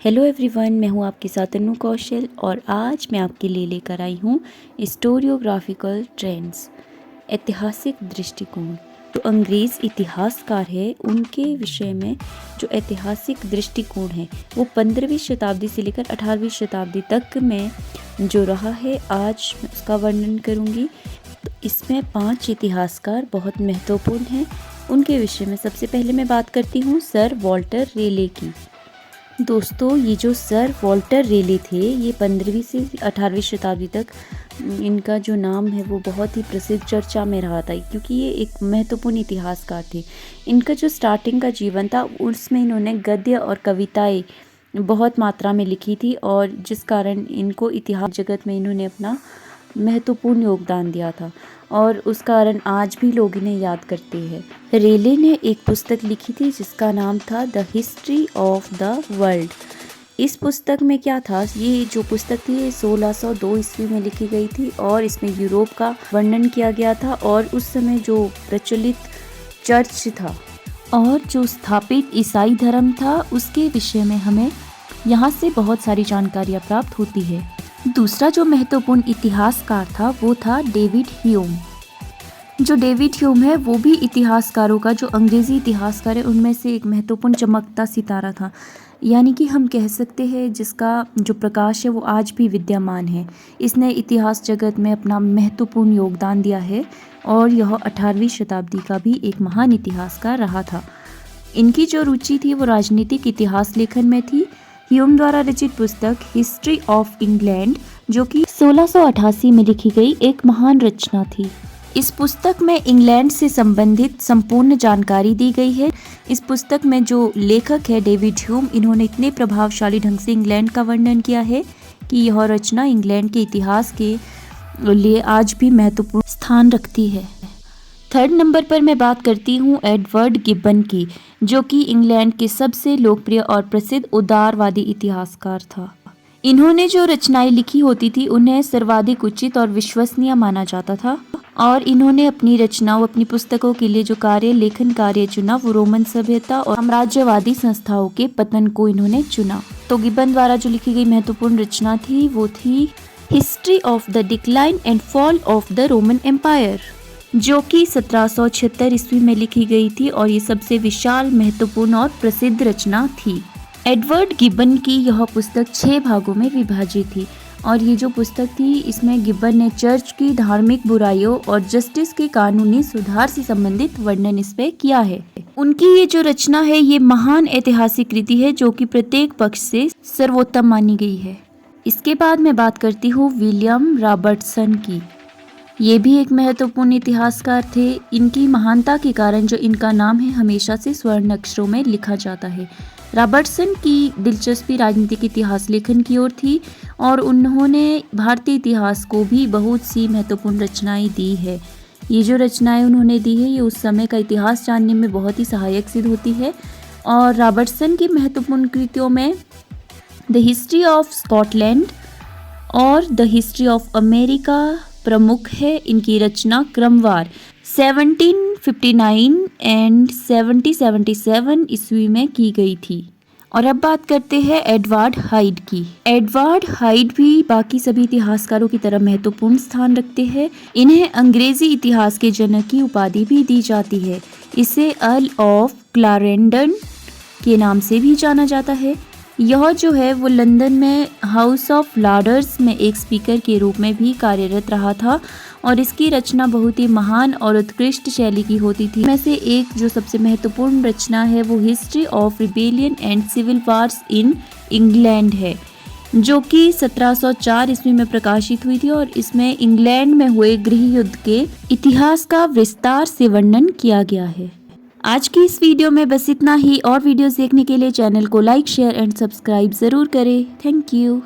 Hello everyone, मैं हूं आपके साथ अनु कौशल और आज मैं आपके लिए लेकर आई हूं हिस्टोरियोग्राफिकल ट्रेंड्स, ऐतिहासिक दृष्टिकोण। जो अंग्रेज़ इतिहासकार है उनके विषय में जो ऐतिहासिक दृष्टिकोण है वो 15वीं शताब्दी से लेकर 18वीं शताब्दी तक में जो रहा है, आज मैं उसका वर्णन करूंगी। तो इसमें 5 इतिहासकार बहुत महत्वपूर्ण हैं। उनके विषय में सबसे पहले मैं बात करती हूँ सर वॉल्टर रेले की। दोस्तों, ये जो सर वॉल्टर रेले थे, ये 15वीं से 18वीं शताब्दी तक इनका जो नाम है वो बहुत ही प्रसिद्ध चर्चा में रहा था, क्योंकि ये एक महत्वपूर्ण इतिहासकार थे। इनका जो स्टार्टिंग का जीवन था उसमें इन्होंने गद्य और कविताएं बहुत मात्रा में लिखी थी, और जिस कारण इनको इतिहास जगत में इन्होंने अपना महत्वपूर्ण योगदान दिया था, और उस कारण आज भी लोग इन्हें याद करते हैं। रेले ने एक पुस्तक लिखी थी जिसका नाम था the history of the world. इस पुस्तक में क्या था, ये जो पुस्तक थी ये 1602 ईस्वी में लिखी गई थी, और इसमें यूरोप का वर्णन किया गया था, और उस समय जो प्रचलित चर्च था और जो स्थापित ईसाई धर्म था उसके विषय में हमें यहाँ से बहुत सारी जानकारियाँ प्राप्त होती है। दूसरा जो महत्वपूर्ण इतिहासकार था वो था डेविड ह्यूम। जो डेविड ह्यूम है वो भी इतिहासकारों का, जो अंग्रेज़ी इतिहासकार है उनमें से एक महत्वपूर्ण चमकता सितारा था, यानी कि हम कह सकते हैं जिसका जो प्रकाश है वो आज भी विद्यमान है। इसने इतिहास जगत में अपना महत्वपूर्ण योगदान दिया है, और यह 18वीं शताब्दी का भी एक महान इतिहासकार रहा था। इनकी जो रुचि थी वो राजनीतिक इतिहास लेखन में थी। ह्यूम द्वारा रचित पुस्तक हिस्ट्री ऑफ इंग्लैंड, जो कि 1688 में लिखी गई एक महान रचना थी। इस पुस्तक में इंग्लैंड से संबंधित संपूर्ण जानकारी दी गई है। इस पुस्तक में जो लेखक है डेविड ह्यूम, इन्होंने इतने प्रभावशाली ढंग से इंग्लैंड का वर्णन किया है कि यह रचना इंग्लैंड के इतिहास के लिए आज भी महत्वपूर्ण स्थान रखती है। थर्ड नंबर पर मैं बात करती हूँ एडवर्ड गिब्बन की, जो कि इंग्लैंड के सबसे लोकप्रिय और प्रसिद्ध उदारवादी इतिहासकार था। इन्होंने जो रचनाएं लिखी होती थी उन्हें सर्वाधिक उचित और विश्वसनीय माना जाता था, और इन्होंने अपनी रचनाओं, अपनी पुस्तकों के लिए जो लेखन कार्य चुना वो रोमन सभ्यता और साम्राज्यवादी संस्थाओं के पतन को इन्होंने चुना। तो गिब्बन द्वारा जो लिखी गई महत्वपूर्ण रचना थी वो थी history of the decline and fall of the Roman Empire, जो कि 1776 ईस्वी में लिखी गई थी, और ये सबसे विशाल, महत्वपूर्ण और प्रसिद्ध रचना थी। एडवर्ड गिब्बन की यह पुस्तक 6 भागों में विभाजित थी, और ये जो पुस्तक थी इसमें गिब्बन ने चर्च की धार्मिक बुराइयों और जस्टिस के कानूनी सुधार से संबंधित वर्णन इस पे किया है। उनकी ये जो रचना है ये महान ऐतिहासिक कृति है, जो कि प्रत्येक पक्ष से सर्वोत्तम मानी गई है। इसके बाद मैं बात करती हूँ विलियम रॉबर्टसन की। ये भी एक महत्वपूर्ण इतिहासकार थे। इनकी महानता के कारण जो इनका नाम है हमेशा से स्वर्ण अक्षरों में लिखा जाता है। रॉबर्टसन की दिलचस्पी राजनीतिक इतिहास लेखन की ओर थी, और उन्होंने भारतीय इतिहास को भी बहुत सी महत्वपूर्ण रचनाएं दी है। ये जो रचनाएं उन्होंने दी है ये उस समय का इतिहास जानने में बहुत ही सहायक सिद्ध होती है। और रॉबर्टसन की महत्वपूर्ण कृतियों में द हिस्ट्री ऑफ स्कॉटलैंड और द हिस्ट्री ऑफ अमेरिका प्रमुख है। इनकी रचना क्रमवार 1759 एंड 1777 ईस्वी में की गई थी। और अब बात करते हैं एडवर्ड हाइड की। एडवर्ड हाइड भी बाकी सभी इतिहासकारों की तरह महत्वपूर्ण स्थान रखते हैं। इन्हें अंग्रेजी इतिहास के जनक की उपाधि भी दी जाती है। इसे अर्ल ऑफ क्लारेंडन के नाम से भी जाना जाता है। यह जो है वो लंदन में हाउस ऑफ लॉर्ड्स में एक स्पीकर के रूप में भी कार्यरत रहा था, और इसकी रचना बहुत ही महान और उत्कृष्ट शैली की होती थी। में से एक जो सबसे महत्वपूर्ण रचना है वो history of rebellion and civil wars in England है, जो कि 1704 ईस्वी में प्रकाशित हुई थी, और इसमें इंग्लैंड में हुए गृह युद्ध के इतिहास का विस्तार से वर्णन किया गया है। आज की इस वीडियो में बस इतना ही। और वीडियोस देखने के लिए चैनल को लाइक, शेयर एंड सब्सक्राइब ज़रूर करें। Thank you.